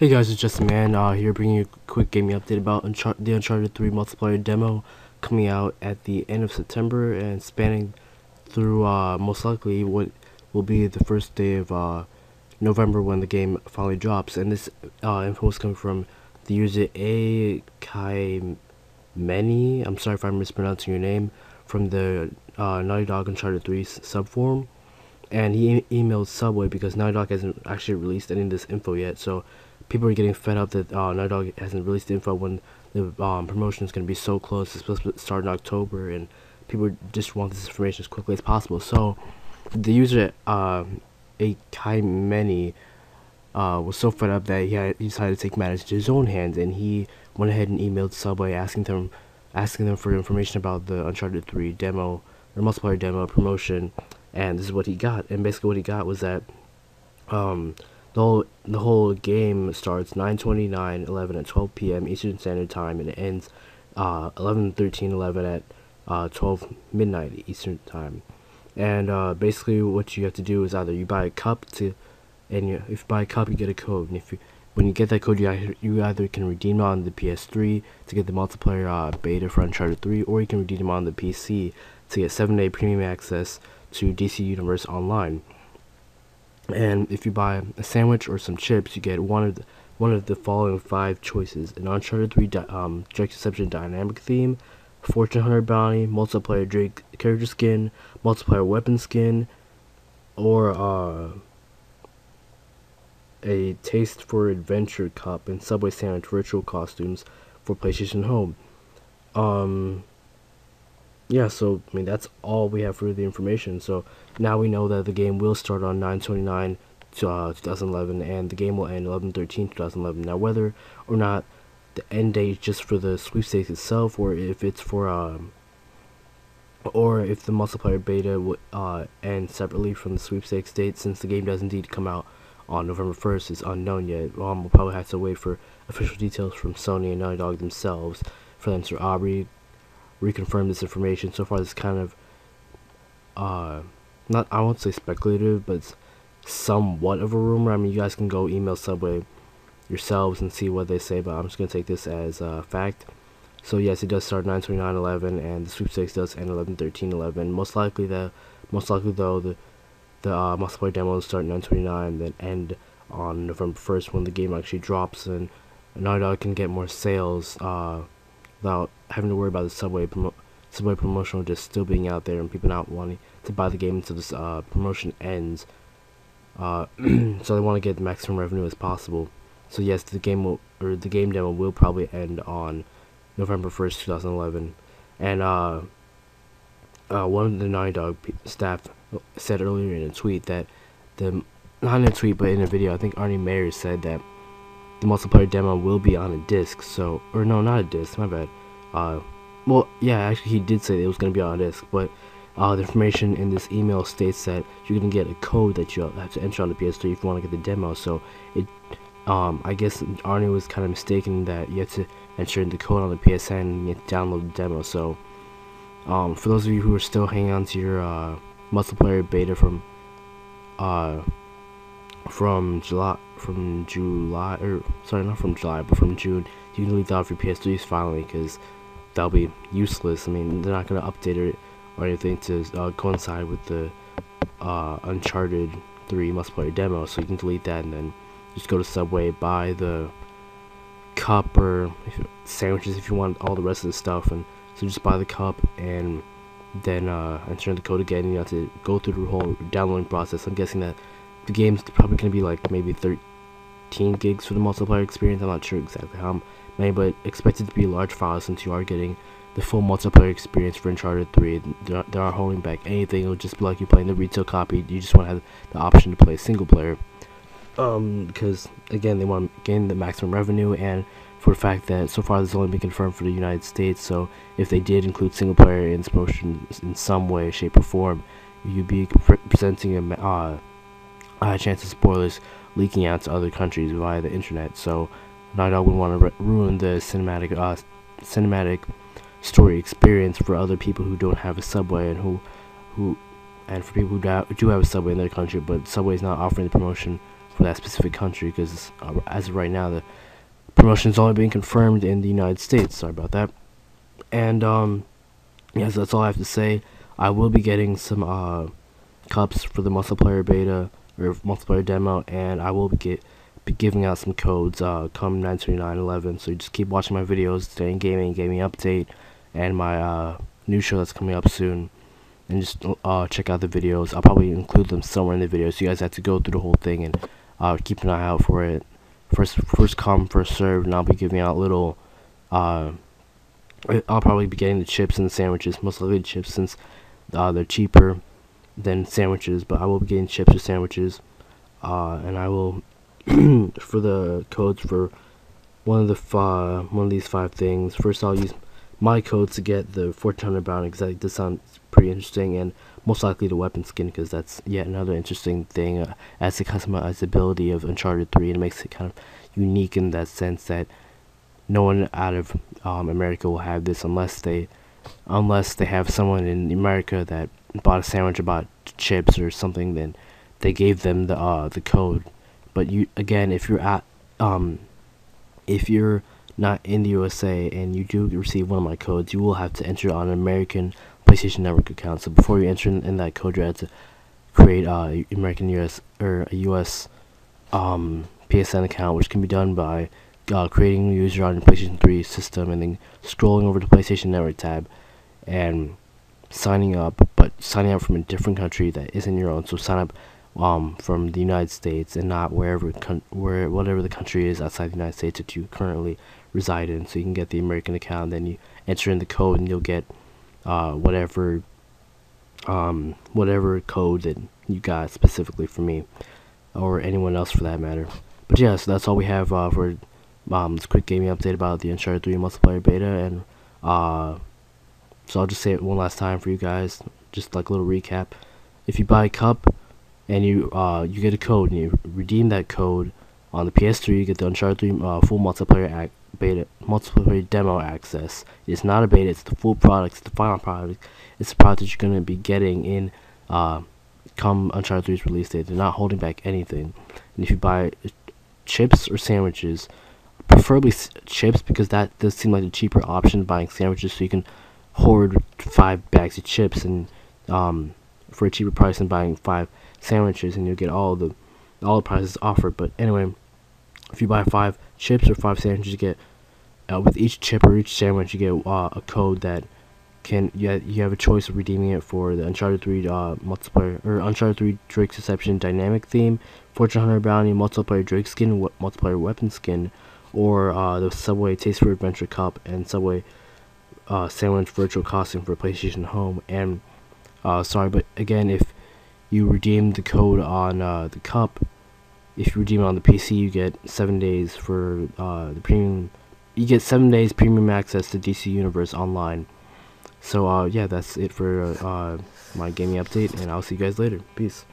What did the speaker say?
Hey guys, it's Jesszman here bringing you a quick gaming update about the Uncharted 3 multiplayer demo coming out at the end of September and spanning through most likely what will be the first day of November when the game finally drops. And this info is coming from the user A Kai Many. I'm sorry if I'm mispronouncing your name, from the Naughty Dog Uncharted 3 subforum. And he emailed Subway because Naughty Dog hasn't actually released any of this info yet, so people are getting fed up that Naughty Dog hasn't released the info when the promotion is going to be so close. It's supposed to start in October, and people just want this information as quickly as possible. So the user A Kai Many was so fed up that he decided to take matters into his own hands, and he went ahead and emailed Subway asking them for information about the Uncharted 3 demo, or multiplayer demo promotion. And this is what he got. And basically what he got was that the whole game starts 9/29/11 at 12 p.m. Eastern Standard Time, and it ends 11/13/11 at 12 midnight Eastern Time. And basically what you have to do is either you buy a cup if you buy a cup you get a code, and when you get that code, you either can redeem it on the PS3 to get the multiplayer beta for Uncharted 3, or you can redeem it on the PC to get 7-day premium access to DC Universe Online. And if you buy a sandwich or some chips, you get one of the following 5 choices: an Uncharted 3 Direct Deception dynamic theme, fortune hunter bounty, multiplayer Drake character skin, multiplayer weapon skin, or a Taste for Adventure cup and Subway sandwich virtual costumes for PlayStation Home. Yeah, so I mean that's all we have for the information. So now we know that the game will start on 9/29/2011, and the game will end 11/13/2011. Now, whether or not the end date is just for the sweepstakes itself, or if it's for or if the multiplayer beta will end separately from the sweepstakes date, since the game does indeed come out on November 1st, is unknown yet. We'll probably have to wait for official details from Sony and Naughty Dog themselves for them to reconfirm this information. So far, this is kind of not, I won't say speculative, but it's somewhat of a rumor. I mean, you guys can go email Subway yourselves and see what they say, but I'm just gonna take this as fact. So yes, it does start 9/29/11, and the sweepstakes does end 11/13/11. Most likely though, the multiplayer demo will start 9/29, then end on November 1st when the game actually drops, and Naughty Dog can get more sales without having to worry about the Subway promotional just still being out there and people not wanting to buy the game until this promotion ends. So they want to get the maximum revenue as possible. So yes, the game demo will probably end on November 1st, 2011. And one of the Naughty Dog staff said earlier in a tweet that not in a tweet but in a video, I think Arnie Mayer said that the multiplayer demo will be on a disc. So, or no, not a disc, my bad. Well, yeah, actually he did say that it was going to be on a disc, but the information in this email states that you're going to get a code that you have to enter on the PS3 if you want to get the demo. So it, I guess Arnie was kind of mistaken that you have to enter in the code on the PSN and you have to download the demo. So for those of you who are still hanging on to your multiplayer beta from July, or sorry, not from July, but from June, you can delete that off your PS3s finally, because that'll be useless. I mean, they're not going to update it or anything to coincide with the Uncharted 3 multiplayer demo, so you can delete that and then just go to Subway, buy the cup or sandwiches if you want all the rest of the stuff, and so just buy the cup and then enter in the code again, and you have to go through the whole downloading process. I'm guessing that the game's probably going to be like maybe 13 gigs for the multiplayer experience. I'm not sure exactly how many, but expect it to be a large file since you are getting the full multiplayer experience for Uncharted 3. They aren't holding back anything. It'll just be like you playing the retail copy. You just want to have the option to play single player. Because again, they want to gain the maximum revenue, and for the fact that so far this has only been confirmed for the United States, so if they did include single player in this promotion in some way, shape, or form, you'd be presenting a chance of spoilers leaking out to other countries via the internet. So Naughty Dog would want to ruin the cinematic story experience for other people who don't have a Subway, and for people who do have a Subway in their country, but Subway is not offering the promotion for that specific country, because as of right now the promotion is only being confirmed in the United States. Sorry about that. And yes, that's all I have to say. I will be getting some cups for the multiplayer beta or multiplayer demo, and I will be giving out some codes come 9/29/11. So just keep watching my videos, Staying Gaming Update, and my new show that's coming up soon. And just check out the videos. I'll probably include them somewhere in the video, so you guys have to go through the whole thing and keep an eye out for it. First come, first served, and I'll be giving out little. I'll probably be getting the chips and the sandwiches, most likely the chips, since they're cheaper than sandwiches. But I will be getting chips or sandwiches, and I will for the codes for one of these 5 things. First, I'll use my codes to get the 1400 bounty, because this sounds pretty interesting, and most likely the weapon skin, because that's yet another interesting thing. As the customizability of Uncharted 3, and it makes it kind of unique in that sense that no one out of America will have this unless they have someone in America that bought a sandwich or bought chips or something. Then they gave them the code. But again, if you're not in the USA and you do receive one of my codes, you will have to enter on an American PlayStation Network account. So before you enter in that code, you have to create a US PSN account, which can be done by creating a user on your PlayStation 3 system and then scrolling over to PlayStation Network tab and signing up, but signing up from a different country that isn't your own. So sign up from the United States and not whatever the country is outside the United States that you currently reside in. So you can get the American account, then you enter in the code, and you'll get whatever code that you got specifically for me or anyone else for that matter. But yeah, so that's all we have for this quick gaming update about the Uncharted 3 multiplayer beta. And so I'll just say it one last time for you guys, just like a little recap. If you buy a cup and you get a code, and you redeem that code on the PS3, you get the Uncharted 3 full multiplayer demo access. It's not a beta, it's the full product, it's the final product. It's the product that you're going to be getting in come Uncharted 3's release date. They're not holding back anything. And if you buy chips or sandwiches, preferably chips, because that does seem like a cheaper option, buying sandwiches, so you can hoard 5 bags of chips and for a cheaper price than buying 5 sandwiches, and you'll get all the prices offered. But anyway, if you buy 5 chips or 5 sandwiches, you get with each chip or each sandwich, you get a code that you have a choice of redeeming it for the Uncharted 3 multiplayer, or Uncharted 3 Drake's Deception dynamic theme, Fortune Hunter bounty, multiplayer Drake skin, multiplayer weapon skin, or the Subway Taste for Adventure cup and Subway sandwich virtual costume for PlayStation Home. And sorry, but again, if you redeem the code on the cup, if you redeem it on the PC, you get 7 days for the premium. You get 7 days premium access to DC Universe Online. So yeah, that's it for my gaming update, and I'll see you guys later. Peace.